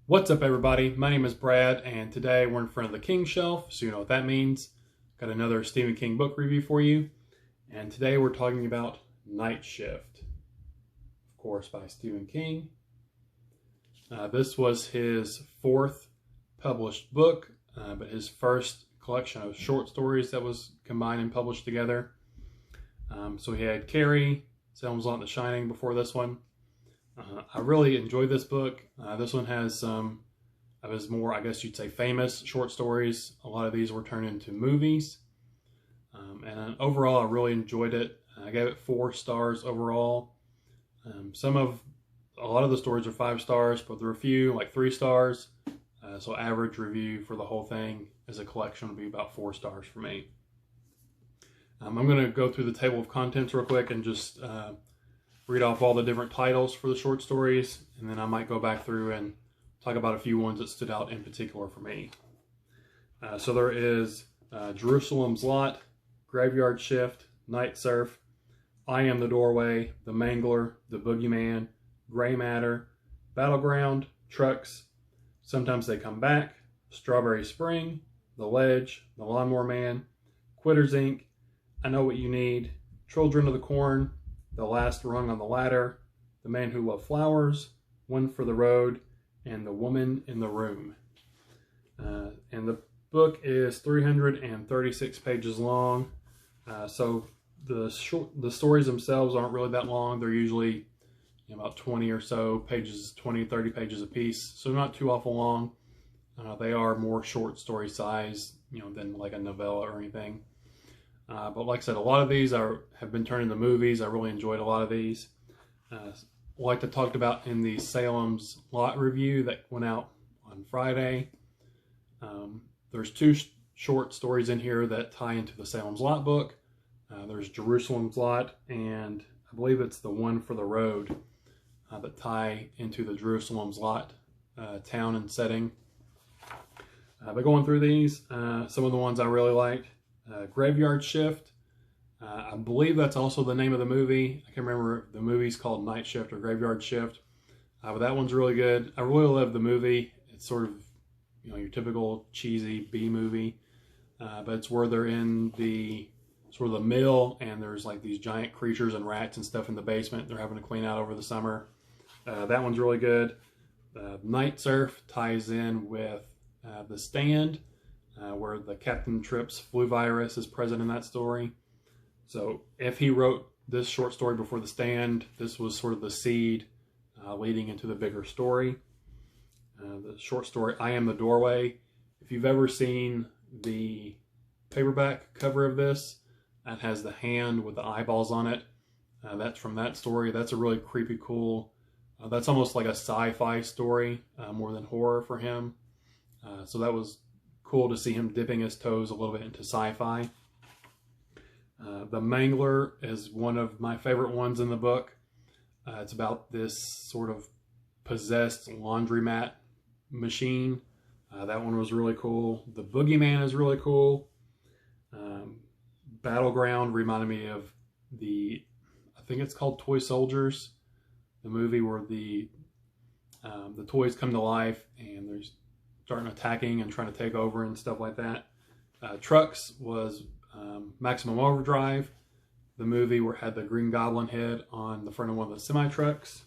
What's up, everybody? My name is Brad, and today we're in front of the King Shelf, so you know what that means. Got another Stephen King book review for you, and today we're talking about Night Shift, of course, by Stephen King. This was his fourth published book, but his first collection of short stories that was combined and published together. So he had Carrie, Salem's Lot and The Shining before this one. I really enjoyed this book. This one has some of his more, I guess you'd say, famous short stories. A lot of these were turned into movies. And overall, I really enjoyed it. I gave it 4 stars overall. A lot of the stories are 5 stars, but there are a few like 3 stars. So average review for the whole thing as a collection would be about 4 stars for me. I'm going to go through the table of contents real quick and just read off all the different titles for the short stories, and then I might go back through and talk about a few ones that stood out in particular for me. So there is Jerusalem's Lot, Graveyard Shift, Night Surf, I Am the Doorway, The Mangler, The Boogeyman, Gray Matter, Battleground, Trucks, Sometimes They Come Back, Strawberry Spring, The Ledge, The Lawnmower Man, Quitters Inc., I Know What You Need, Children of the Corn, The Last Rung on the Ladder, The Man Who Loved Flowers, One for the Road, and The Woman in the Room. And the book is 336 pages long. So the stories themselves aren't really that long. They're usually about 20 or so pages, 20, 30 pages a piece. So not too awful long. They are more short story size, than like a novella or anything. But like I said, a lot of these have been turned into movies. I really enjoyed a lot of these. Like I talked about in the Salem's Lot review that went out on Friday. There's 2 short stories in here that tie into the Salem's Lot book. There's Jerusalem's Lot, and I believe it's the One for the Road that tie into the Jerusalem's Lot town and setting. But going through these, some of the ones I really liked. Graveyard Shift. I believe that's also the name of the movie. I can't remember if the movie's called Night Shift or Graveyard Shift. But that one's really good. I really love the movie. It's sort of, your typical cheesy B movie. But it's where they're in the sort of the mill, and there's like these giant creatures and rats and stuff in the basement they're having to clean out over the summer. That one's really good. Night Surf ties in with The Stand, where the Captain Trips flu virus is present in that story. So if he wrote this short story before The Stand, this was sort of the seed leading into the bigger story. The short story, I Am the Doorway. If you've ever seen the paperback cover of this, that has the hand with the eyeballs on it. That's from that story. That's a really creepy, cool, that's almost like a sci-fi story, more than horror for him. So that was cool to see him dipping his toes a little bit into sci-fi. The Mangler is one of my favorite ones in the book. It's about this sort of possessed laundromat machine. That one was really cool. The Boogeyman is really cool. Battleground reminded me of I think it's called Toy Soldiers, the movie where the toys come to life and they're starting attacking and trying to take over and stuff like that. Trucks was Maximum Overdrive, the movie where it had the Green Goblin head on the front of one of the semi-trucks.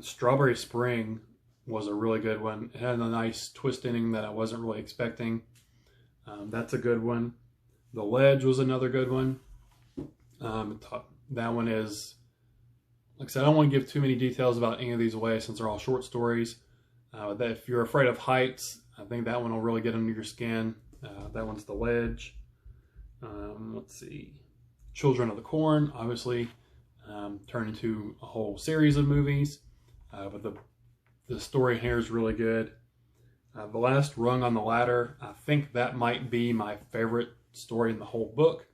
Strawberry Spring was a really good one. It had a nice twist ending that I wasn't really expecting. That's a good one. The Ledge was another good one. That one is, like I said, I don't want to give too many details about any of these away since they're all short stories. That if you're afraid of heights, I think that one will really get under your skin. That one's The Ledge. Let's see. Children of the Corn, obviously, turned into a whole series of movies. But the story here is really good. The Last Rung on the Ladder, I think that might be my favorite story in the whole book.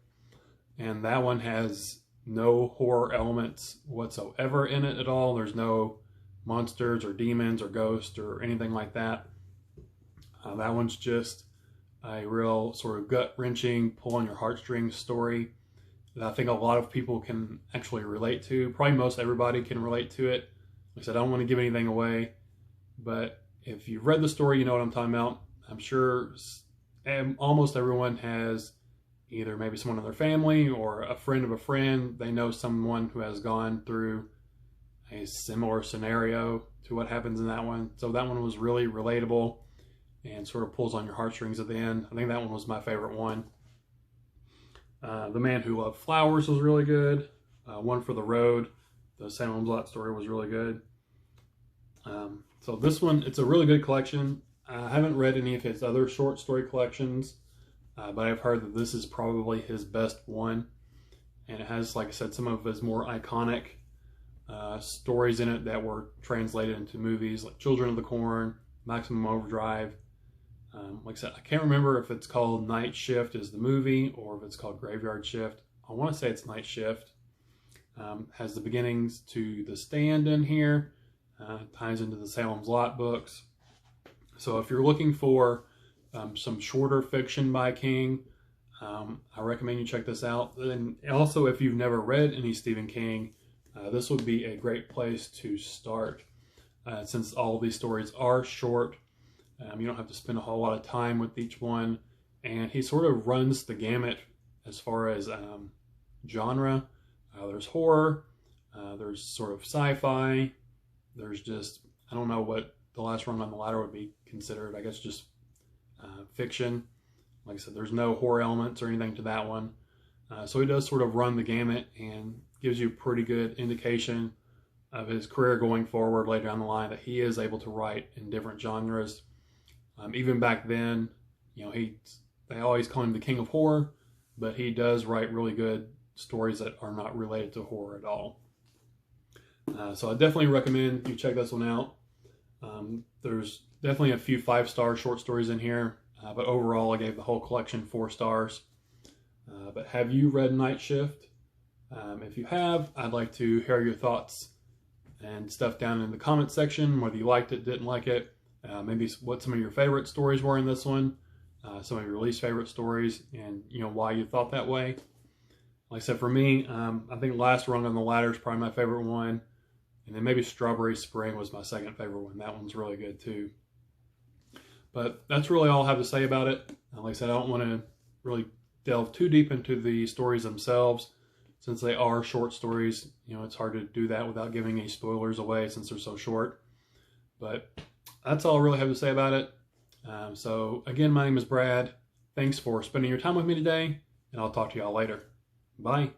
And that one has no horror elements whatsoever in it at all. There's no monsters or demons or ghosts or anything like that. That one's just a real sort of gut-wrenching, pull on your heartstrings story that I think a lot of people can actually relate to. Probably most everybody can relate to it. Like I said, I don't want to give anything away, but if you've read the story, you know what I'm talking about. I'm sure almost everyone has either maybe someone in their family or a friend of a friend. They know someone who has gone through a similar scenario to what happens in that one. So that one was really relatable and sort of pulls on your heartstrings at the end. I think that one was my favorite one. The Man Who Loved Flowers was really good. One for the Road, the Salem's Lot story, was really good. So this one, it's a really good collection. I haven't read any of his other short story collections, but I've heard that this is probably his best one. And it has, like I said, some of his more iconic stories in it that were translated into movies, like Children of the Corn, Maximum Overdrive. Like I said, I can't remember if it's called Night Shift is the movie or if it's called Graveyard Shift. I want to say it's Night Shift. Has the beginnings to The Stand in here. Ties into the Salem's Lot books. So if you're looking for some shorter fiction by King, I recommend you check this out. And also, if you've never read any Stephen King, this would be a great place to start. Since all of these stories are short, you don't have to spend a whole lot of time with each one. And he sort of runs the gamut as far as genre. There's horror, there's sort of sci-fi, there's just, I don't know what the last rung on the ladder would be considered. I guess just fiction. Like I said, there's no horror elements or anything to that one. So he does sort of run the gamut and gives you a pretty good indication of his career going forward later down the line, that he is able to write in different genres. Even back then, you know, they always call him the King of Horror, but he does write really good stories that are not related to horror at all. So I definitely recommend you check this one out. There's definitely a few 5-star short stories in here, but overall I gave the whole collection 4 stars. But have you read Night Shift? If you have, I'd like to hear your thoughts and stuff down in the comment section, whether you liked it, didn't like it, maybe what some of your favorite stories were in this one, some of your least favorite stories, and you know why you thought that way. Like I said, for me, I think Last Rung on the Ladder is probably my favorite one. And then maybe Strawberry Spring was my second favorite one. That one's really good too. But that's really all I have to say about it. Like I said, I don't want to really delve too deep into the stories themselves. Since they are short stories, you know, it's hard to do that without giving any spoilers away since they're so short. But that's all I really have to say about it. So again, my name is Brad. Thanks for spending your time with me today, and I'll talk to y'all later. Bye.